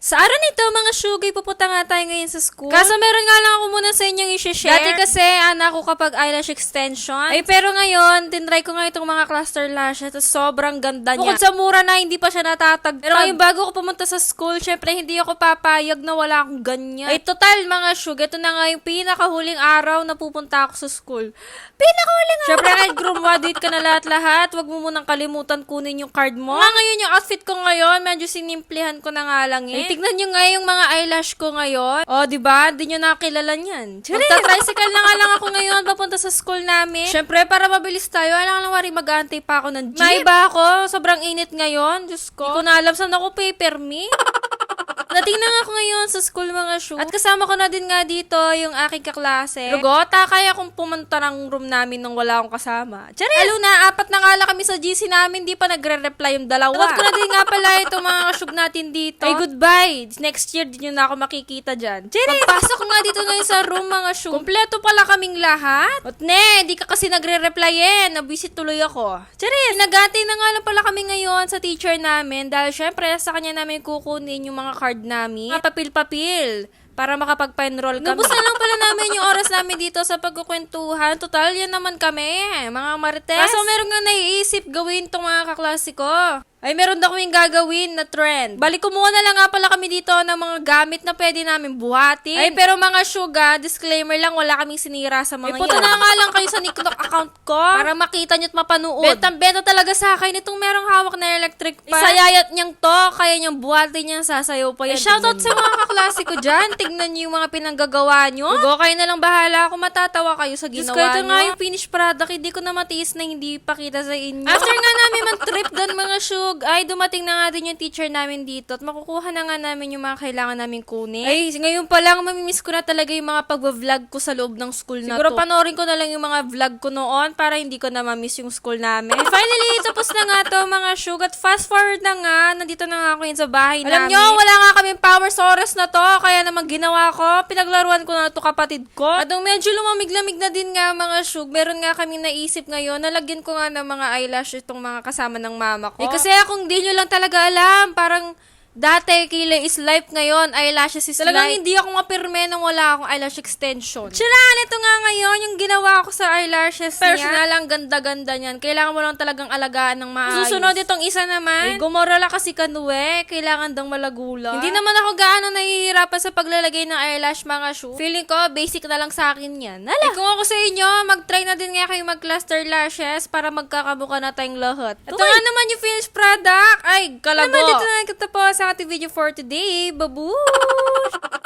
Sa araw nito, mga sugay, pupunta nga tayo ngayon sa school. Kaso meron nga lang ako muna sa inyong i-share. Dati kasi, anak ko kapag eyelash extension. Ay, pero ngayon, tinry ko nga itong mga cluster lashes. Sobrang ganda niya. Bukod sa mura na, hindi pa siya natatagtag. Pero ngayon, bago ko pumunta sa school, syempre, hindi ako papayag na wala akong ganyan. Ay, total, mga sugay, ito na nga yung pinakahuling araw na pupunta ako sa school. Pinakahuling araw! Syempre, kahit graduate ka na lahat-lahat, wag mo munang kalimutan kunin yung card mo. Nga ngayon, yung outfit ko ngayon, medyo sinimplihan ko na nga lang eh. Tignan nyo nga yung mga eyelash ko ngayon. O, diba? Di nyo nakilala niyan. Magta-tricycle na nga lang ako ngayon papunta sa school namin. Syempre, para mabilis tayo, alam nga wari mag-aantay pa ako ng jeep. May iba ako? Sobrang init ngayon. Diyos ko. Hindi ko na alam saan ako paper me. Natingnan ako ngayon sa school, mga shoe. At kasama ko na din nga dito yung aking kaklase. Rugota, kaya kung pumunta ng room namin nang wala akong kasama. Charis! Lalo na, 4 na nga lang kami sa GC namin, di pa nagre-reply yung dalawa. Tawad ko na din nga pala itong mga kasyug natin dito. Ay, goodbye! Next year, di nyo na ako makikita dyan. Charis! Pagpasok ko nga dito ngayon sa room, mga shoe. Kompleto pala kaming lahat. At di ka kasi nagre-reply eh. Nabisit tuloy ako. Charis! Nagantay na nga lang pala kami ngayon sa teacher namin dahil syempre sa kanya namin kukunin yung mga card namin. Mga papil-papil para makapagpa-enroll kami. Nubos na lang pala namin yung oras namin dito sa pagkukwentuhan. Total, yan naman kami, mga marites. Kaso meron nga naiisip gawin tong mga kaklase ko. Ay, meron na kaming gagawin na trend. Balik kumuha na lang nga pala kami dito ng mga gamit na pwede namin buhatin. Ay, pero mga suga, disclaimer lang, wala kaming sinira sa mga yan. Punta na nga lang kayo sa Nicklock account ko para makita nyo at mapanood. Bentang-benta talaga sa akin itong merong hawak na electric fan. Isayayat niyang to, kaya niyang buhatin niya, sasayaw pa yan. Shoutout sa mga kaklase ko dyan. Tignan niyo yung mga pinanggagawa nyo. Hugo, kayo na lang bahala kung matatawa kayo sa ginawa nyo. Ito nga yung finished product, hindi ko na matiis na hindi pakita sa inyo. After nga namin mag-trip doon, mga suga, ay dumating na nga din yung teacher namin dito at makukuha na nga namin yung mga kailangan namin kunin. Ay, ngayon pa lang mamimiss ko na talaga yung mga pag-vlog ko sa loob ng school na to. Siguro panoorin ko na lang yung mga vlog ko noon para hindi ko na mamiss yung school namin. And finally, tapos na nga to, mga sugat. Fast forward na nga, nandito na nga ako yun sa bahay namin. Alam nyo, wala nga kaming power sa oras na to, kaya naman ginawa ko, pinaglaruan ko na to kapatid ko. At nung medyo lumamig-lamig na din nga, mga sug, meron nga kaming naisip ngayon, nalagyan ko nga ng mga eyelash itong mga kasama ng mama ko. Eh, kasi kung di nyo lang talaga alam, parang dati, kilay is life, ngayon, eyelashes is talagang life. Hindi ako mapirme nang wala akong eyelash extension. Charan, ito nga ngayon, yung ginawa ko sa eyelashes niya. Personal, ang ganda-ganda niyan. Kailangan mo lang talagang alagaan ng maayos. Susunod itong isa naman, gumorala kasi kanwe, kailangan dang malagula. Hindi naman ako gaano nahihirapan sa paglalagay ng eyelash, mga shoe. Feeling ko, basic na lang sa akin yan. Hala. Kung ako sa inyo, mag-try na din nga kayo mag-cluster lashes para magkakabuka na tayong lahat. Ito nga naman yung finished product. Ay, kalago. Naman dito na nagtatapos sa ating video for today. Babush!